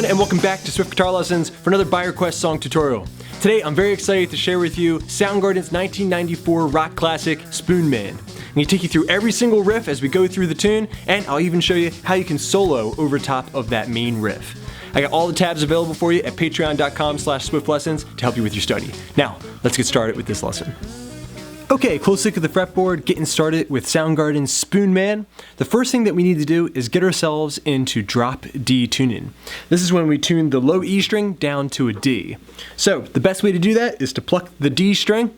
And welcome back to Swift Guitar Lessons for another Buy Request song tutorial. Today I'm very excited to share with you Soundgarden's 1994 rock classic, Spoonman. I'm going to take you through every single riff as we go through the tune, and I'll even show you how you can solo over top of that main riff. I got all the tabs available for you at patreon.com/swiftlessons to help you with your study. Now, let's get started with this lesson. Okay, close look at the fretboard, getting started with Soundgarden's Spoonman. The first thing that we need to do is get ourselves into drop D tuning. This is when we tune the low E string down to a D. So, the best way to do that is to pluck the D string,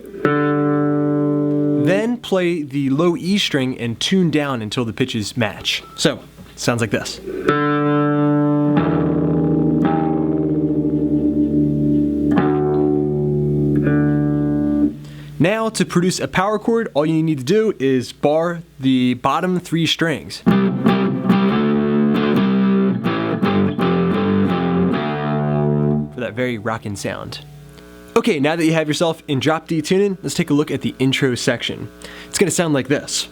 then play the low E string and tune down until the pitches match. So, it sounds like this. Now, to produce a power chord, all you need to do is bar the bottom three strings. For that very rockin' sound. Okay, now that you have yourself in drop D tuning, let's take a look at the intro section. It's gonna sound like this.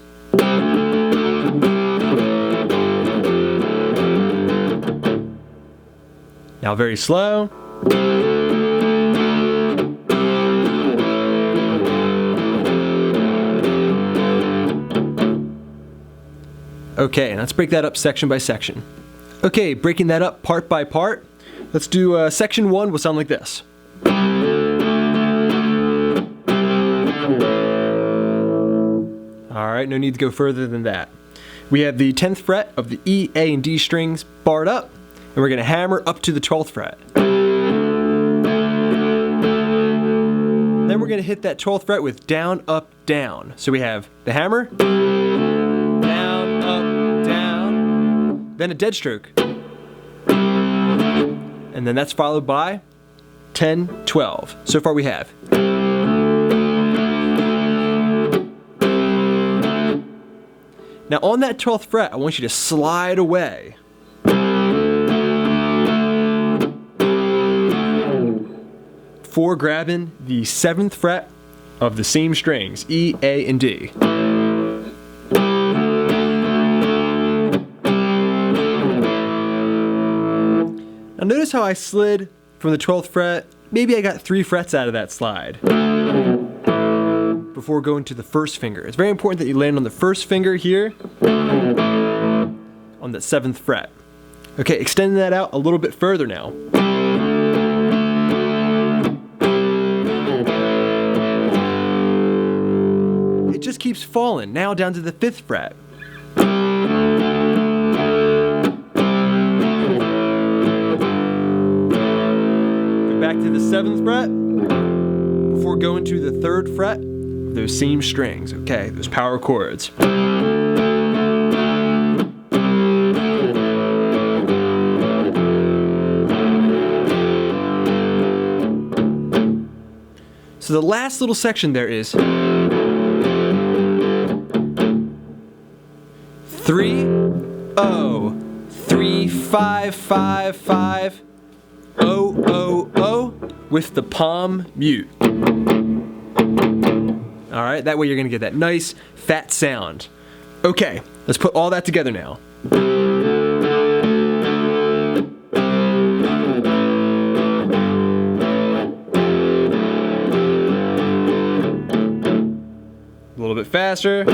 Now very slow. Okay, let's break that up section by section. Okay, breaking that up part by part. Let's do section 1 will sound like this. Alright, no need to go further than that. We have the 10th fret of the E, A, and D strings barred up, and we're going to hammer up to the 12th fret. Then we're going to hit that 12th fret with down, up, down. So we have the hammer, down, up, down, then a dead stroke. And then that's followed by 10, 12. So far we have. Now on that 12th fret, I want you to slide away. before grabbing the 7th fret of the same strings, E, A, and D. Now notice how I slid from the 12th fret. Maybe I got 3 frets out of that slide before going to the 1st finger. It's very important that you land on the 1st finger here on the 7th fret. Okay, extending that out a little bit further now. It just keeps falling, now down to the 5th fret. Back to the 7th fret before going to the 3rd fret of those same strings, okay, those power chords. So the last little section there is 3, 0, 3, 5, 5, 5. O, O, O with the palm mute. Alright, that way you're going to get that nice fat sound. Okay, let's put all that together now. A little bit faster.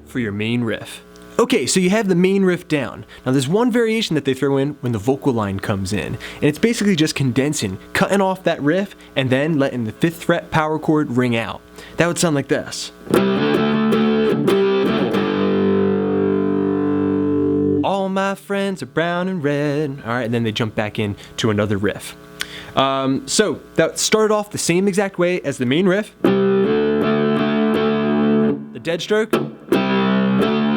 For your main riff. Okay, so you have the main riff down. Now there's one variation that they throw in when the vocal line comes in, and it's basically just condensing, cutting off that riff, and then letting the 5th fret power chord ring out. That would sound like this. All my friends are brown and red. Alright, and then they jump back in to another riff. So that started off the same exact way as the main riff. The dead stroke.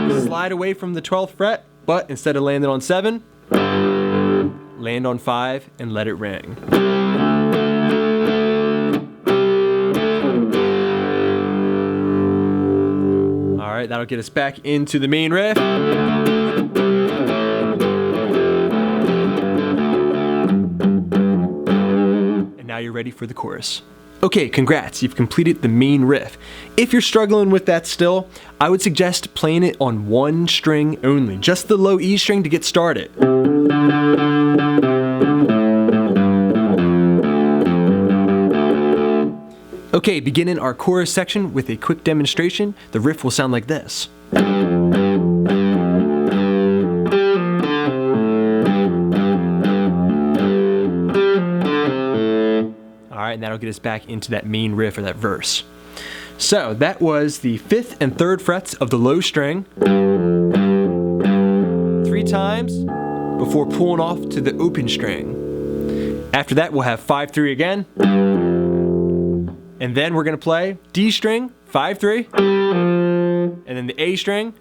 Slide away from the 12th fret, but instead of landing on 7, land on 5 and let it ring. Alright, that'll get us back into the main riff. And now you're ready for the chorus. Okay, congrats, you've completed the main riff. If you're struggling with that still, I would suggest playing it on 1 string only, just the low E string to get started. Okay, beginning our chorus section with a quick demonstration, the riff will sound like this. Alright, and that'll get us back into that main riff or that verse. So that was the 5th and 3rd frets of the low string 3 times before pulling off to the open string. After that we'll have 5-3 again, and then we're going to play D string, 5-3, and then the A string,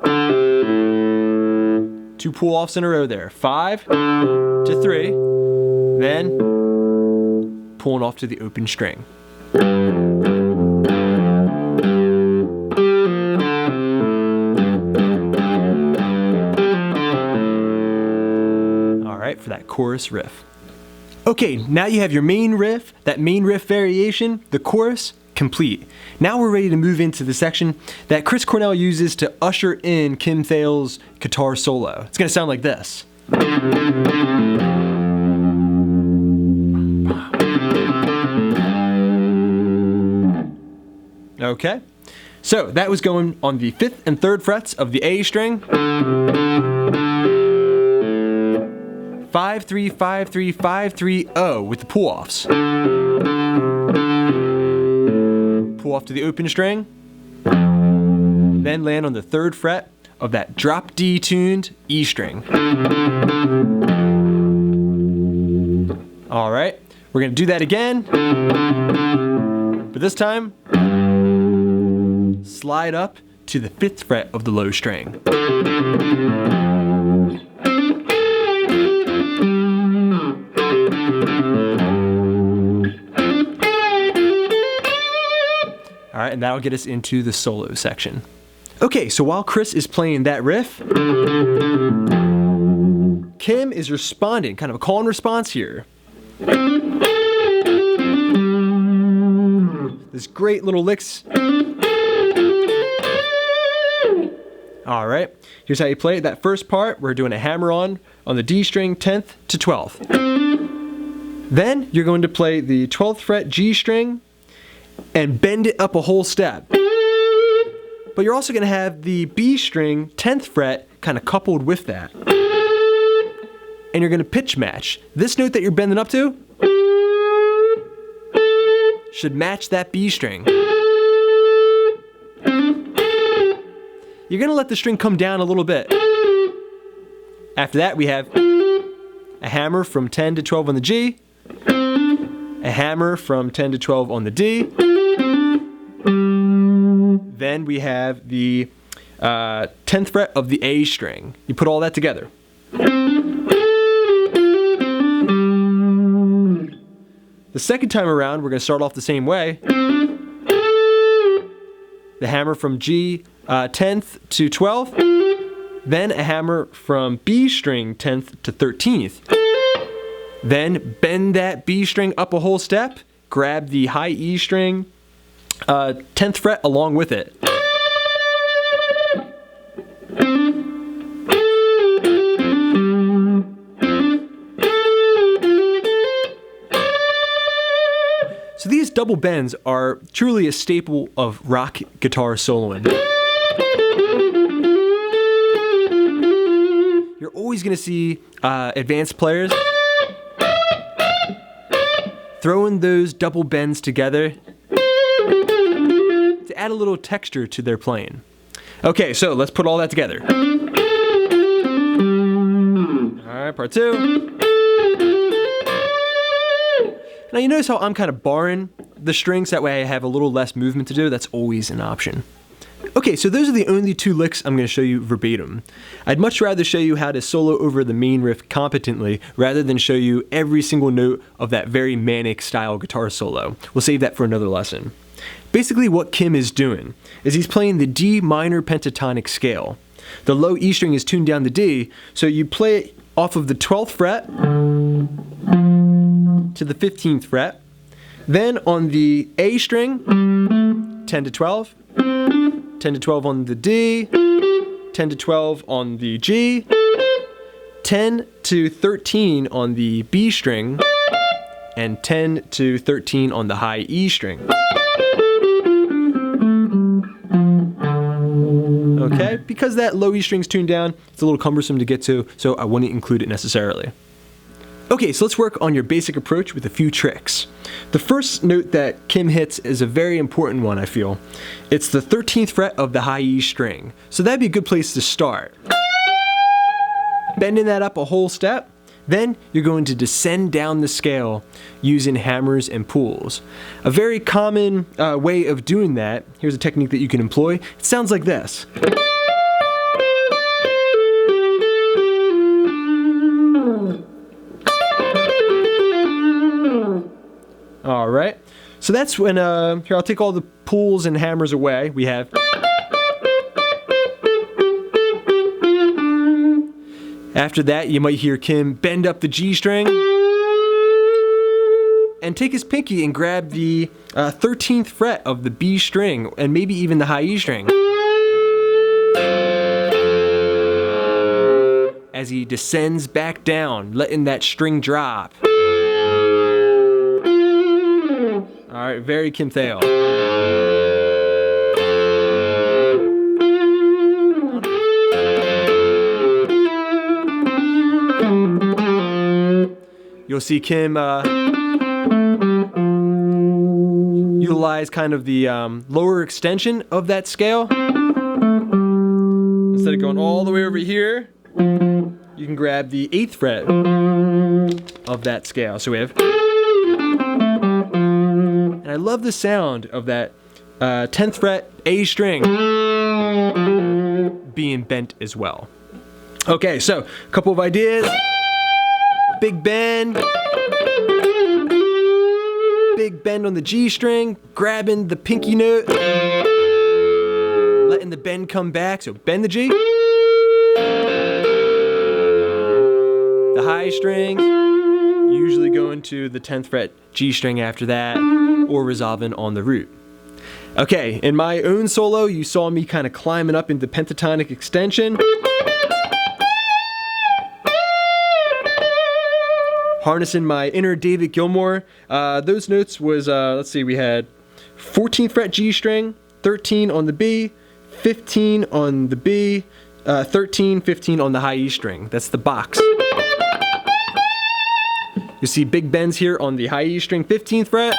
2 pull-offs in a row there, 5 to 3, then pulling off to the open string. Alright, for that chorus riff. Okay, now you have your main riff, that main riff variation, the chorus, complete. Now we're ready to move into the section that Chris Cornell uses to usher in Kim Thayil's guitar solo. It's going to sound like this. Okay, so that was going on the 5th and 3rd frets of the A string. 5-3, 5-3, 5-3, O with the pull-offs. Pull off to the open string, then land on the 3rd fret of that drop D tuned E string. Alright, we're going to do that again, but this time slide up to the 5th fret of the low string. Alright, and that'll get us into the solo section. Okay, so while Chris is playing that riff, Kim is responding, kind of a call and response here. This great little licks. All right, here's how you play it. That first part, we're doing a hammer on the D string, 10th to 12th. Then you're going to play the 12th fret G string and bend it up a whole step. But you're also going to have the B string, 10th fret, kind of coupled with that. And you're going to pitch match. This note that you're bending up to should match that B string. You're going to let the string come down a little bit. After that, we have a hammer from 10 to 12 on the G, a hammer from 10 to 12 on the D. Then we have the 10th fret of the A string. You put all that together. The second time around, we're going to start off the same way. The hammer from G 10th to 12th. Then a hammer from B string 10th to 13th. Then bend that B string up a whole step. Grab the high E string 10th fret along with it. So these double bends are truly a staple of rock guitar soloing. You're always going to see advanced players throwing those double bends together to add a little texture to their playing. Okay, so let's put all that together. Alright, part two. Now you notice how I'm kind of barring the strings, that way I have a little less movement to do. That's always an option. Okay, so those are the only two licks I'm going to show you verbatim. I'd much rather show you how to solo over the main riff competently rather than show you every single note of that very manic style guitar solo. We'll save that for another lesson. Basically what Kim is doing is he's playing the D minor pentatonic scale. The low E string is tuned down to D, so you play it off of the 12th fret to the 15th fret. Then on the A string, 10 to 12, 10 to 12 on the D, 10 to 12 on the G, 10 to 13 on the B string, and 10 to 13 on the high E string. Okay, because that low E string's tuned down, it's a little cumbersome to get to, so I wouldn't include it necessarily. Okay, so let's work on your basic approach with a few tricks. The first note that Kim hits is a very important one, I feel. It's the 13th fret of the high E string. So that'd be a good place to start. Bending that up a whole step, then you're going to descend down the scale using hammers and pulls. A very common way of doing that, here's a technique that you can employ. It sounds like this. All right, so that's when, here I'll take all the pulls and hammers away. We have after that, you might hear Kim bend up the G string and take his pinky and grab the 13th fret of the B string and maybe even the high E string as he descends back down, letting that string drop. Alright, very Kim Thale. You'll see Kim utilize kind of the lower extension of that scale. Instead of going all the way over here, you can grab the 8th fret of that scale. So we have... And I love the sound of that 10th fret A string being bent as well. Okay, so a couple of ideas. Big bend. Big bend on the G string, grabbing the pinky note. letting the bend come back. So bend the G. The high strings usually go into the 10th fret G string after that, or resolving on the root. Okay, in my own solo, you saw me kind of climbing up into pentatonic extension. Harnessing my inner David Gilmour. Those notes was, let's see, we had 14th fret G string, 13 on the B, 15 on the B, 13, 15 on the high E string. That's the box. You see big bends here on the high E string 15th fret.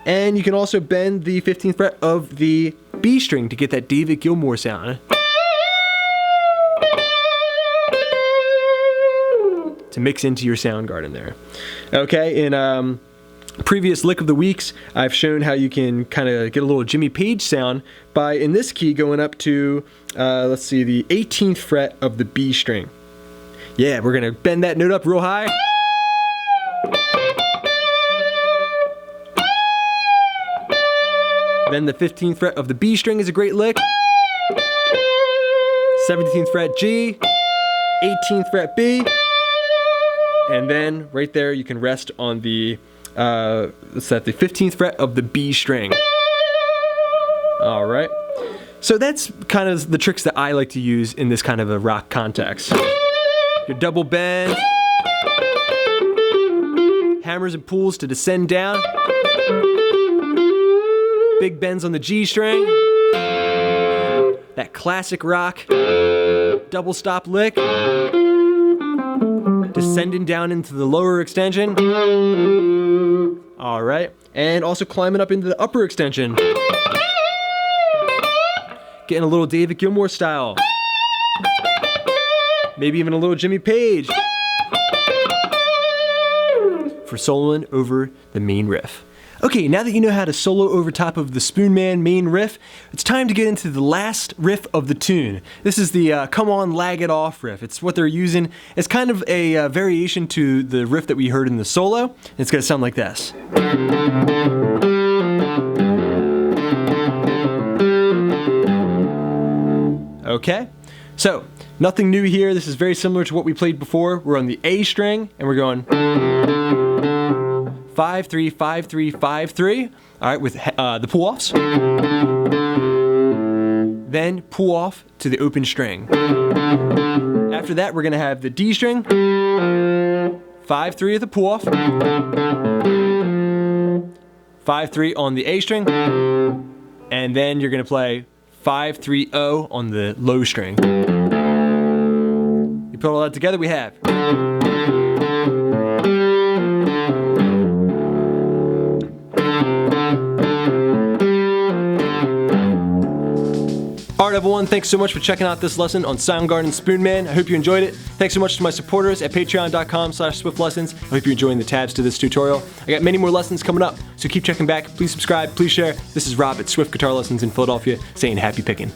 And you can also bend the 15th fret of the B string to get that David Gilmour sound. To mix into your Soundgarden there. Okay, in previous Lick of the Weeks, I've shown how you can kind of get a little Jimmy Page sound by, in this key, going up to, let's see, the 18th fret of the B string. Yeah, we're gonna bend that note up real high. Then the 15th fret of the B string is a great lick. 17th fret G, 18th fret B, and then right there you can rest on the what's that, the 15th fret of the B string. All right. So that's kind of the tricks that I like to use in this kind of a rock context. Your double bend, hammers and pulls to descend down. Big bends on the G string. That classic rock double stop lick. Descending down into the lower extension. All right. And also climbing up into the upper extension. Getting a little David Gilmour style. Maybe even a little Jimmy Page. For soloing over the main riff. Okay, now that you know how to solo over top of the Spoonman main riff, it's time to get into the last riff of the tune. This is the Come On Lag It Off riff. It's what they're using. It's kind of a variation to the riff that we heard in the solo. It's going to sound like this. Okay, so nothing new here. This is very similar to what we played before. We're on the A string and we're going 5, 3, 5, 3, 5, 3. All right, with the pull offs. Then pull off to the open string. After that, we're gonna have the D string, 5, 3 at the pull off, 5, 3 on the A string, and then you're gonna play 5, 3, 0 on the low string. You put all that together, we have. Alright everyone, thanks so much for checking out this lesson on Soundgarden Spoonman. I hope you enjoyed it. Thanks so much to my supporters at patreon.com/swiftlessons. I hope you're enjoying the tabs to this tutorial. I got many more lessons coming up, so keep checking back. Please subscribe, please share. This is Rob at Swift Guitar Lessons in Philadelphia saying happy picking.